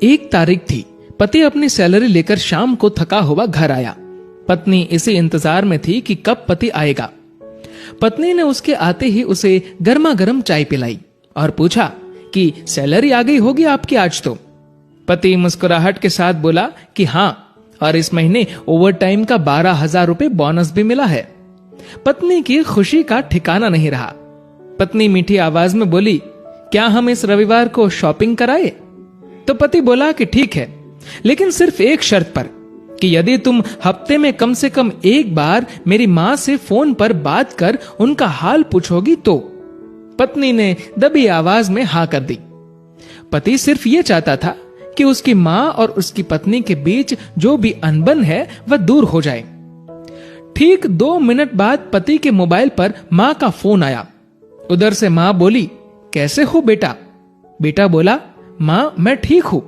1 तारीख थी। पति अपनी सैलरी लेकर शाम को थका हुआ घर आया। पत्नी इसी इंतजार में थी कि कब पति आएगा। पत्नी ने उसके आते ही उसे गर्मा गर्म चाय पिलाई और पूछा कि सैलरी आ गई होगी आपकी आज तो। पति मुस्कुराहट के साथ बोला कि हाँ, और इस महीने ओवर टाइम का 12,000 रुपए बोनस भी मिला है। पत्नी की खुशी का ठिकाना नहीं रहा। पत्नी मीठी आवाज में बोली, क्या हम इस रविवार को शॉपिंग कराए? तो पति बोला कि ठीक है, लेकिन सिर्फ एक शर्त पर, कि यदि तुम हफ्ते में कम से कम 1 बार मेरी माँ से फोन पर बात कर उनका हाल पूछोगी तो। पत्नी ने दबी आवाज में हाँ कर दी। पति सिर्फ ये चाहता था कि उसकी माँ और उसकी पत्नी के बीच जो भी अनबन है वह दूर हो जाए। ठीक 2 मिनट बाद पति के मोबाइल पर माँ का फोन आया। उधर से माँ बोली, कैसे हो बेटा? बेटा बोला, माँ मैं ठीक हूं।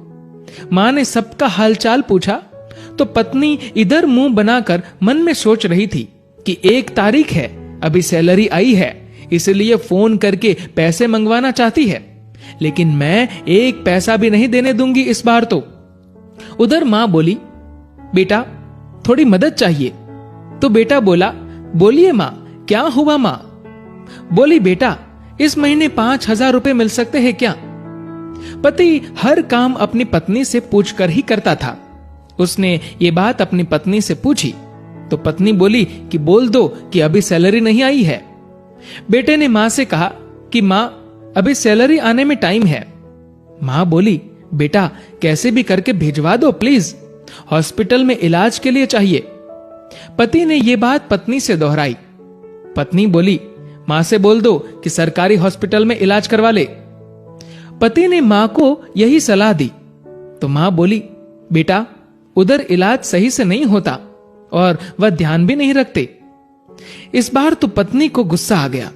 माँ ने सबका हालचाल पूछा तो पत्नी इधर मुंह बनाकर मन में सोच रही थी कि 1 तारीख है, अभी सैलरी आई है, इसलिए फोन करके पैसे मंगवाना चाहती है, लेकिन मैं 1 पैसा भी नहीं देने दूंगी इस बार तो। उधर माँ बोली, बेटा थोड़ी मदद चाहिए। तो बेटा बोला, बोलिए माँ, क्या हुआ माँ? बोली, बेटा इस महीने 5,000 रुपए मिल सकते हैं क्या? पति हर काम अपनी पत्नी से पूछकर ही करता था। उसने ये बात अपनी पत्नी से पूछी तो पत्नी बोली कि बोल दो कि अभी सैलरी नहीं आई है। बेटे ने माँ से कहा कि माँ अभी सैलरी आने में टाइम है। माँ बोली, बेटा कैसे भी करके भिजवा दो प्लीज, हॉस्पिटल में इलाज के लिए चाहिए। पति ने ये बात पत्नी से दोहराई। पत्नी बोली, माँ से बोल दो कि सरकारी हॉस्पिटल में इलाज करवा ले। पति ने माँ को यही सलाह दी तो माँ बोली, बेटा उधर इलाज सही से नहीं होता और वह ध्यान भी नहीं रखते। इस बार तो पत्नी को गुस्सा आ गया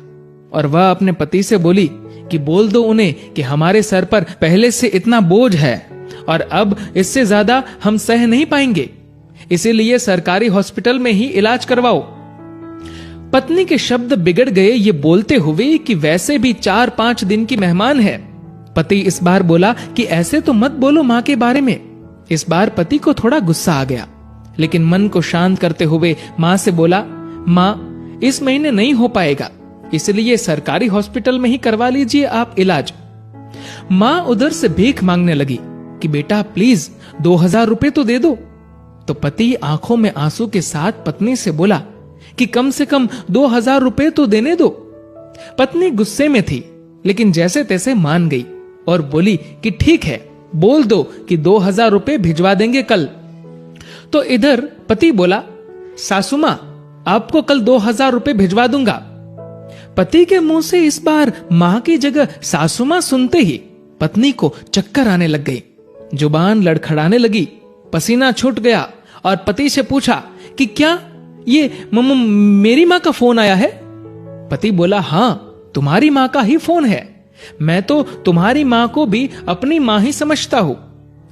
और वह अपने पति से बोली कि बोल दो उन्हें कि हमारे सर पर पहले से इतना बोझ है और अब इससे ज्यादा हम सह नहीं पाएंगे, इसीलिए सरकारी हॉस्पिटल में ही इलाज करवाओ। पत्नी के शब्द बिगड़ गए ये बोलते हुए कि वैसे भी 4-5 दिन की मेहमान है। पति इस बार बोला कि ऐसे तो मत बोलो माँ के बारे में। इस बार पति को थोड़ा गुस्सा आ गया, लेकिन मन को शांत करते हुए माँ से बोला, माँ इस महीने नहीं हो पाएगा, इसलिए सरकारी हॉस्पिटल में ही करवा लीजिए आप इलाज। माँ उधर से भीख मांगने लगी कि बेटा प्लीज 2,000 रुपए तो दे दो। तो पति आंखों में आंसू के साथ पत्नी से बोला कि कम से कम 2,000 रुपए तो देने दो। पत्नी गुस्से में थी, लेकिन जैसे तैसे मान गई और बोली कि ठीक है, बोल दो कि 2,000 रुपए भिजवा देंगे कल। तो इधर पति बोला, सासू मां आपको कल 2,000 रुपए भिजवा दूंगा। पति के मुंह से इस बार मां की जगह सासू मां सुनते ही पत्नी को चक्कर आने लग गई, जुबान लड़खड़ाने लगी, पसीना छूट गया और पति से पूछा कि क्या ये मेरी मां का फोन आया है? पति बोला, हाँ तुम्हारी मां का ही फोन है। मैं तो तुम्हारी मां को भी अपनी मां ही समझता हूं,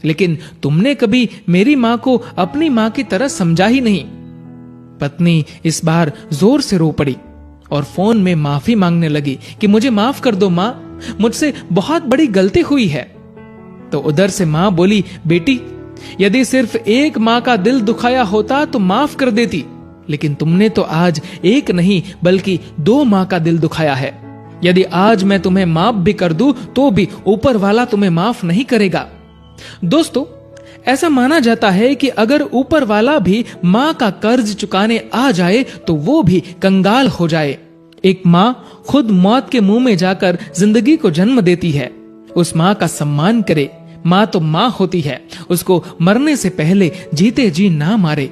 लेकिन तुमने कभी मेरी मां को अपनी मां की तरह समझा ही नहीं। पत्नी इस बार जोर से रो पड़ी और फोन में माफी मांगने लगी कि मुझे माफ कर दो मां, मुझसे बहुत बड़ी गलती हुई है। तो उधर से मां बोली, बेटी यदि सिर्फ एक मां का दिल दुखाया होता तो माफ कर देती, लेकिन तुमने तो आज एक नहीं बल्कि 2 मां का दिल दुखाया है। यदि आज मैं तुम्हें माफ भी कर दूं तो भी ऊपर वाला तुम्हें माफ नहीं करेगा। दोस्तों, ऐसा माना जाता है कि अगर ऊपर वाला भी मां का कर्ज चुकाने आ जाए तो वो भी कंगाल हो जाए। एक मां खुद मौत के मुंह में जाकर जिंदगी को जन्म देती है। उस मां का सम्मान करे। मां तो मां होती है, उसको मरने से पहले जीते जी ना मारे।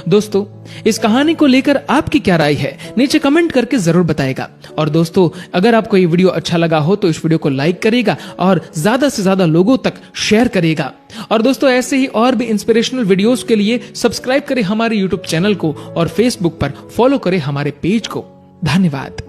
दोस्तों, इस कहानी को लेकर आपकी क्या राय है नीचे कमेंट करके जरूर बताएगा। और दोस्तों, अगर आपको ये वीडियो अच्छा लगा हो तो इस वीडियो को लाइक करेगा और ज्यादा से ज्यादा लोगों तक शेयर करेगा। और दोस्तों, ऐसे ही और भी इंस्पिरेशनल वीडियोस के लिए सब्सक्राइब करें हमारे यूट्यूब चैनल को और फेसबुक पर फॉलो करें हमारे पेज को। धन्यवाद।